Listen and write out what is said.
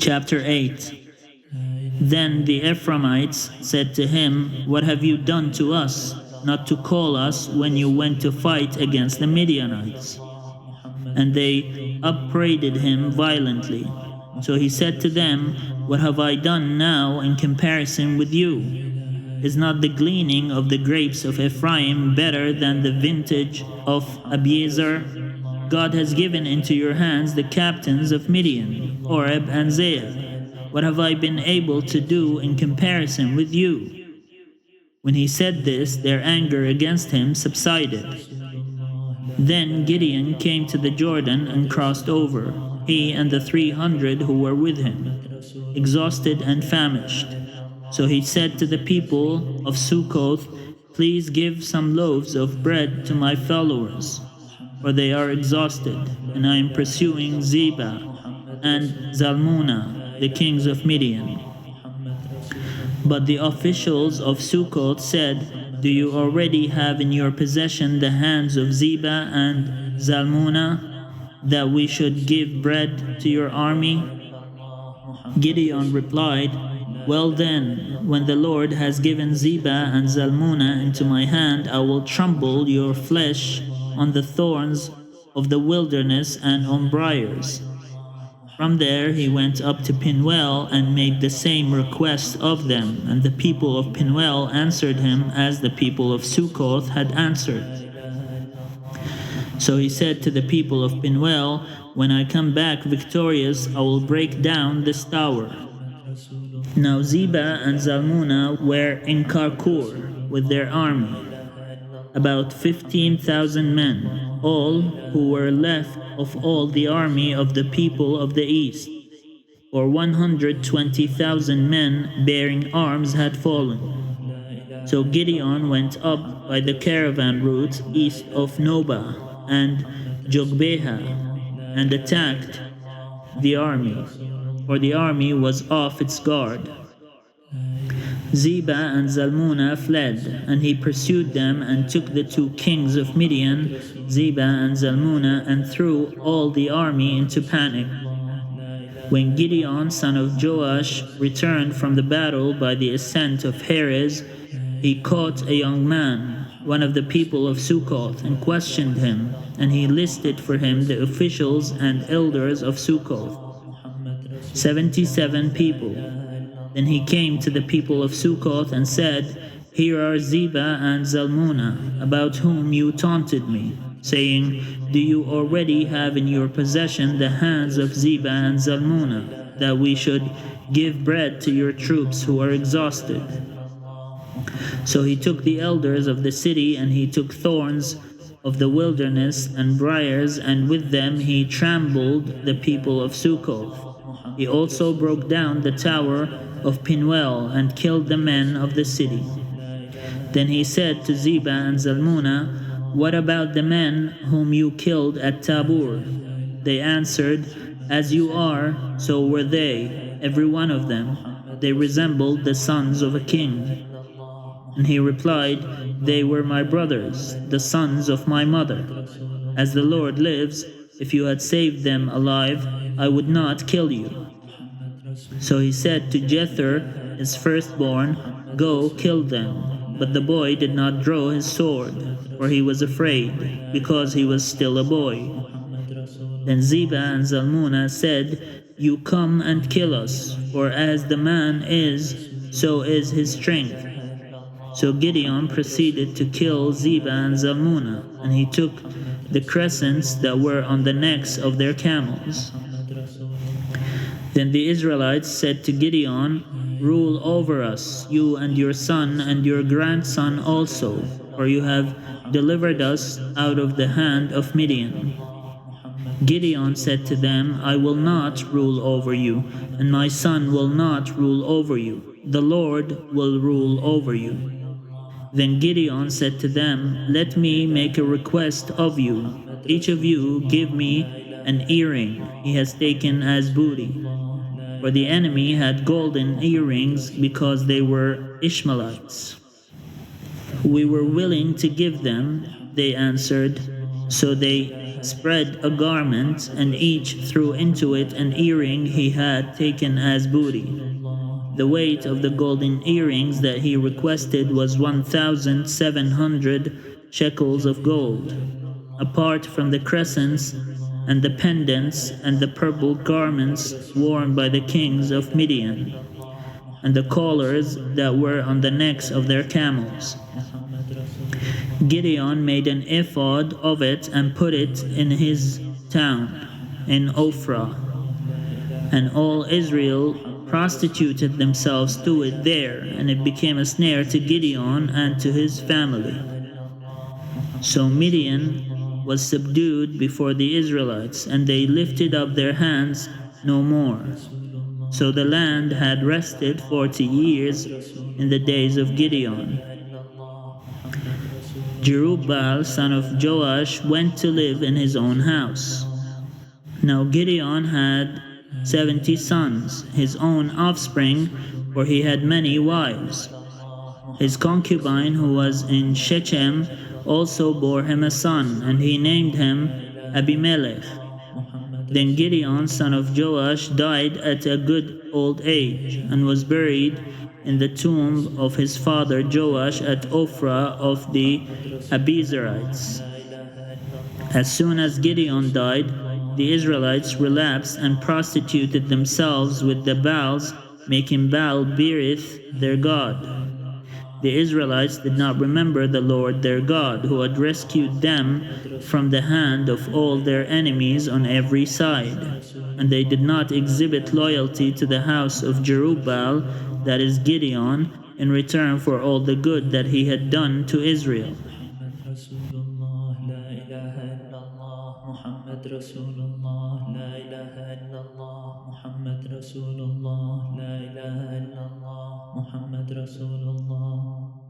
Chapter 8. Then the Ephraimites said to him, "What have you done to us, not to call us when you went to fight against the Midianites?" And they upbraided him violently. So he said to them, "What have I done now in comparison with you? Is not the gleaning of the grapes of Ephraim better than the vintage of Abiezer? God has given into your hands the captains of Midian, Oreb and Zeeb. What have I been able to do in comparison with you?" When he said this, their anger against him subsided. Then Gideon came to the Jordan and crossed over, he and the 300 who were with him, exhausted and famished. So he said to the people of Sukkoth, "Please give some loaves of bread to my followers, for they are exhausted, and I am pursuing Zebah and Zalmunna, the kings of Midian." But the officials of Sukkoth said, "Do you already have in your possession the hands of Zebah and Zalmunna, that we should give bread to your army?" Gideon replied, "Well then, when the Lord has given Zebah and Zalmunna into my hand, I will trample your flesh on the thorns of the wilderness and on briars." From there he went up to Penuel and made the same request of them, and the people of Penuel answered him as the people of Sukkoth had answered. So he said to the people of Penuel, "When I come back victorious, I will break down this tower." Now Zebah and Zalmunna were in Karkur with their army, about 15,000 men, all who were left of all the army of the people of the east, or 120,000 men bearing arms had fallen. So Gideon went up by the caravan route east of Nobah and Jogbeha and attacked the army, for the army was off its guard. Zebah and Zalmunna fled, and he pursued them and took the 2 kings of Midian, Zebah and Zalmunna, and threw all the army into panic. When Gideon, son of Joash, returned from the battle by the ascent of Heres, he caught a young man, one of the people of Sukkoth, and questioned him, and he listed for him the officials and elders of Sukkoth, 77 people. Then he came to the people of Sukkoth and said, "Here are Zebah and Zalmunna, about whom you taunted me, saying, 'Do you already have in your possession the hands of Zebah and Zalmunna, that we should give bread to your troops who are exhausted?'" So he took the elders of the city, and he took thorns of the wilderness and briars, and with them he trampled the people of Sukkoth. He also broke down the tower of Penuel and killed the men of the city. Then he said to Zebah and Zalmunna, "What about the men whom you killed at Tabor?" They answered, "As you are, so were they, every one of them. They resembled the sons of a king." And he replied, "They were my brothers, the sons of my mother. As the Lord lives, if you had saved them alive, I would not kill you." So he said to Jether, his firstborn, "Go, kill them." But the boy did not draw his sword, for he was afraid, because he was still a boy. Then Zebah and Zalmunna said, "You come and kill us, for as the man is, so is his strength." So Gideon proceeded to kill Zebah and Zalmunna, and he took the crescents that were on the necks of their camels. Then the Israelites said to Gideon, "Rule over us, you and your son and your grandson also, for you have delivered us out of the hand of Midian." Gideon said to them, "I will not rule over you, and my son will not rule over you. The Lord will rule over you." Then Gideon said to them, "Let me make a request of you. Each of you give me an earring he has taken as booty." For the enemy had golden earrings because they were Ishmaelites. "We were willing to give them," they answered. So they spread a garment, and each threw into it an earring he had taken as booty. The weight of the golden earrings that he requested was 1,700 shekels of gold, apart from the crescents and the pendants and the purple garments worn by the kings of Midian, and the collars that were on the necks of their camels. Gideon made an ephod of it and put it in his town, in Ophrah, and all Israel prostituted themselves to it there, and it became a snare to Gideon and to his family. So Midian was subdued before the Israelites, and they lifted up their hands no more. So the land had rested 40 years in the days of Gideon. Jerubbaal, son of Joash, went to live in his own house. Now Gideon had 70 sons, his own offspring, for he had many wives. His concubine, who was in Shechem, also bore him a son, and he named him Abimelech. Then Gideon, son of Joash, died at a good old age, and was buried in the tomb of his father Joash at Ophrah of the Abiezrites. As soon as Gideon died, the Israelites relapsed and prostituted themselves with the Baals, making Baal Berith their god. The Israelites did not remember the Lord their God, who had rescued them from the hand of all their enemies on every side. And they did not exhibit loyalty to the house of Jerubbaal, that is Gideon, in return for all the good that he had done to Israel. محمد رسول الله لا إله إلا الله محمد رسول الله لا إله إلا الله محمد رسول الله